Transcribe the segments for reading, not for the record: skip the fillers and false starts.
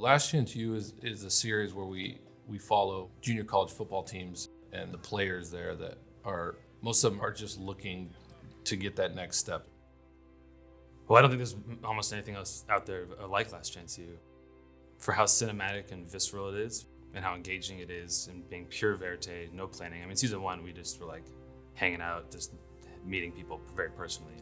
Last Chance U is a series where we follow junior college football teams and the players there that are, most of them are just looking to get that next step. Well, I don't think there's almost anything else out there like Last Chance U. For how cinematic and visceral it is and how engaging it is and being pure verite, no planning. I mean, season 1, we just were like hanging out, just meeting people very personally.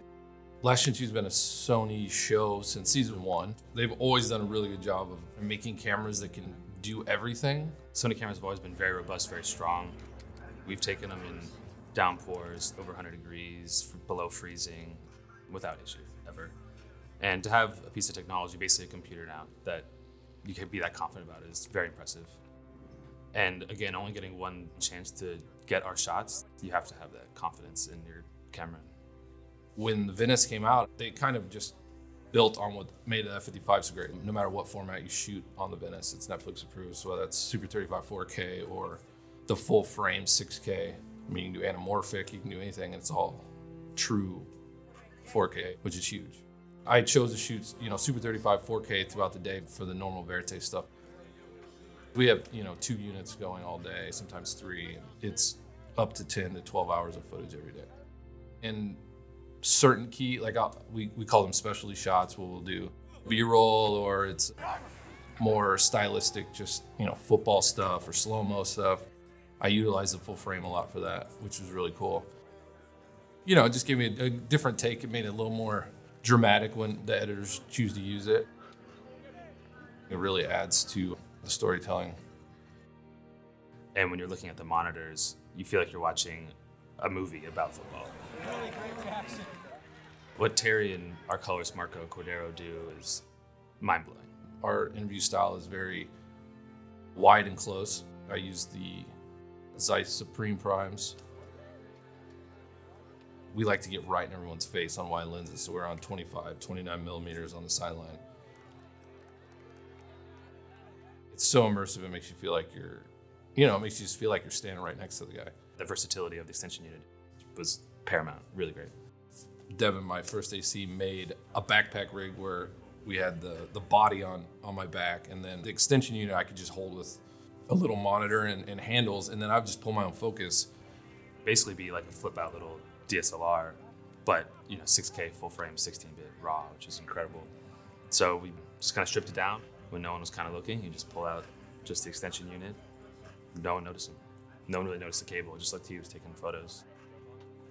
Last Chance U's been a Sony show since season 1. They've always done a really good job of making cameras that can do everything. Sony cameras have always been very robust, very strong. We've taken them in downpours, over 100 degrees, below freezing, without issue, ever. And to have a piece of technology, basically a computer now, that you can be that confident about is very impressive. And again, only getting one chance to get our shots, you have to have that confidence in your camera. When the Venice came out, they kind of just built on what made the F55 so great. No matter what format you shoot on the Venice, it's Netflix approved. So whether that's Super 35 4K or the full frame 6K, I mean, you can do anamorphic, you can do anything, and it's all true 4K, which is huge. I chose to shoot, Super 35 4K throughout the day for the normal verite stuff. We have, 2 units going all day, sometimes 3. It's up to 10 to 12 hours of footage every day. And certain key, we call them specialty shots, where we'll do B-roll, or it's more stylistic, just, football stuff or slow-mo stuff. I utilize the full frame a lot for that, which was really cool. It just gave me a different take. It made it a little more dramatic when the editors choose to use it. It really adds to the storytelling. And when you're looking at the monitors, you feel like you're watching a movie about football. Really great reaction. What Terry and our colorist Marco Cordero do is mind-blowing. Our interview style is very wide and close. I use the Zeiss Supreme primes. We like to get right in everyone's face on wide lenses, so we're on 25, 29 millimeters on the sideline. It's so immersive, it makes you feel like it makes you just feel like you're standing right next to the guy. The versatility of the extension unit was paramount, really great. Devin, my first AC, made a backpack rig where we had the body on my back, and then the extension unit I could just hold with a little monitor and handles, and then I would just pull my own focus. Basically be like a flip-out little DSLR, but 6K full frame, 16-bit RAW, which is incredible. So we just kind of stripped it down when no one was kind of looking. You just pull out just the extension unit. No one noticed him. No one really noticed the cable. It just looked like he was taking photos.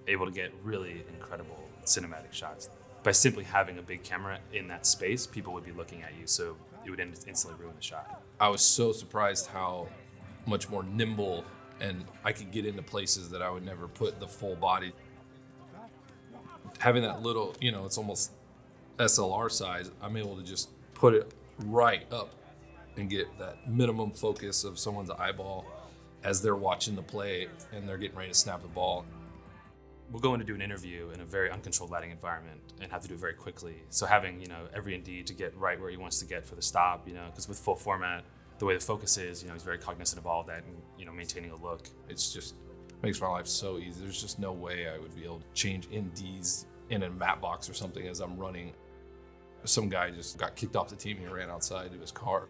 Able to get really incredible cinematic shots. By simply having a big camera in that space, people would be looking at you, so it would instantly ruin the shot. I was so surprised how much more nimble, and I could get into places that I would never put the full body. Having that little, it's almost SLR size, I'm able to just put it right up and get that minimum focus of someone's eyeball as they're watching the play and they're getting ready to snap the ball. We'll go in to do an interview in a very uncontrolled lighting environment and have to do it very quickly. So having, every ND to get right where he wants to get for the stop, because with full format, the way the focus is, he's very cognizant of all of that and, maintaining a look. It's just makes my life so easy. There's just no way I would be able to change NDs in a matte box or something as I'm running. Some guy just got kicked off the team and he ran outside to his car.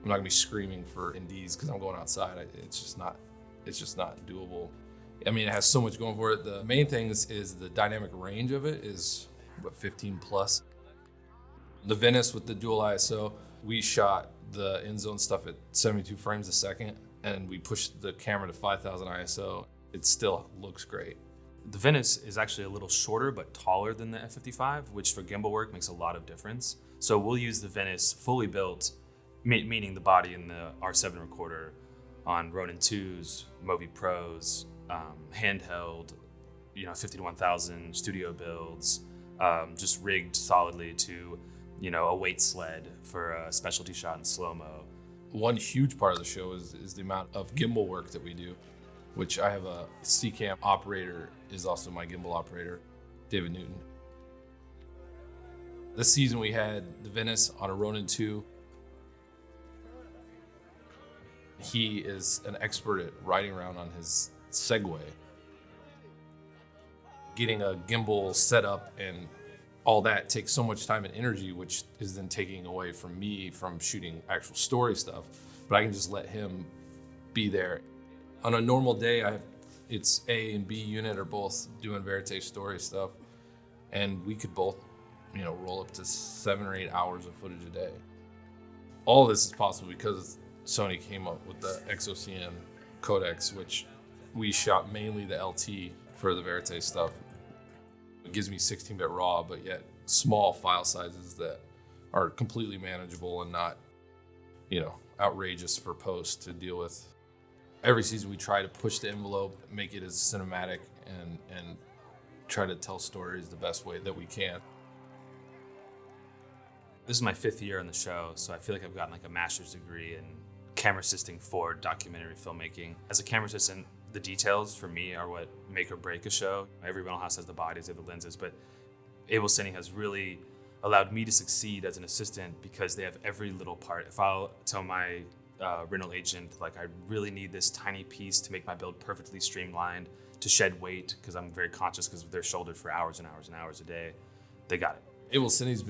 I'm not gonna be screaming for NDs because I'm going outside. It's just not doable. I mean, it has so much going for it. The main thing is the dynamic range of it is 15 plus. The Venice with the dual ISO, we shot the end zone stuff at 72 frames a second, and we pushed the camera to 5,000 ISO. It still looks great. The Venice is actually a little shorter but taller than the F55, which for gimbal work makes a lot of difference. So we'll use the Venice fully built, meaning the body in the R7 recorder, on Ronin 2s, Movi Pros, handheld, 50 to 1000 studio builds, just rigged solidly to, a weight sled for a specialty shot in slow-mo. One huge part of the show is the amount of gimbal work that we do, which I have a C-cam operator is also my gimbal operator, David Newton. This season we had the Venice on a Ronin 2. He is an expert at riding around on his Segway. Getting a gimbal set up and all that takes so much time and energy, which is then taking away from me from shooting actual story stuff. But I can just let him be there. On a normal day, it's A and B unit are both doing Verite story stuff, and we could both, roll up to 7 or 8 hours of footage a day. All of this is possible because Sony came up with the XOCN codecs, which we shot mainly the LT for the Verite stuff. It gives me 16-bit RAW, but yet small file sizes that are completely manageable and not, outrageous for post to deal with. Every season we try to push the envelope, make it as cinematic, and try to tell stories the best way that we can. This is my 5th year on the show, so I feel like I've gotten like a master's degree in camera assisting for documentary filmmaking. As a camera assistant, the details for me are what make or break a show. Every rental house has the bodies, they have the lenses, but AbelCine has really allowed me to succeed as an assistant because they have every little part. If I'll tell my rental agent, like, I really need this tiny piece to make my build perfectly streamlined, to shed weight, because I'm very conscious because they're shouldered for hours and hours and hours a day, they got it. AbelCine's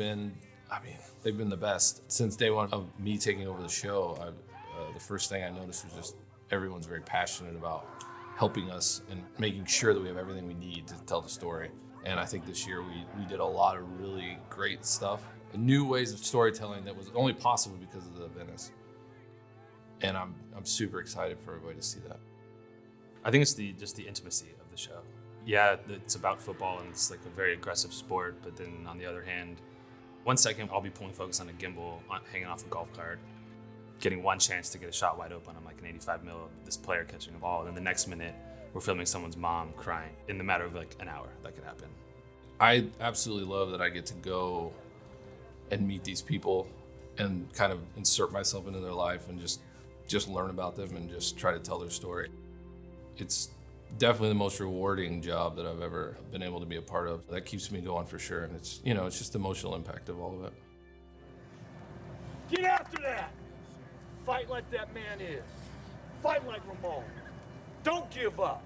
they've been the best. Since day one of me taking over the show, the first thing I noticed was just everyone's very passionate about helping us and making sure that we have everything we need to tell the story. And I think this year we did a lot of really great stuff, new ways of storytelling that was only possible because of the Venice. And I'm super excited for everybody to see that. I think it's just the intimacy of the show. Yeah, it's about football and it's like a very aggressive sport, but then on the other hand, 1 second I'll be pulling focus on a gimbal hanging off a golf cart, getting one chance to get a shot wide open on like an 85 mil of this player catching a ball, and then the next minute we're filming someone's mom crying in the matter of like an hour. That could happen. I absolutely love that I get to go and meet these people and kind of insert myself into their life and just learn about them and just try to tell their story. It's definitely the most rewarding job that I've ever been able to be a part of. That keeps me going for sure, and it's just the emotional impact of all of it. Get after that! Fight like that man is. Fight like Ramon. Don't give up.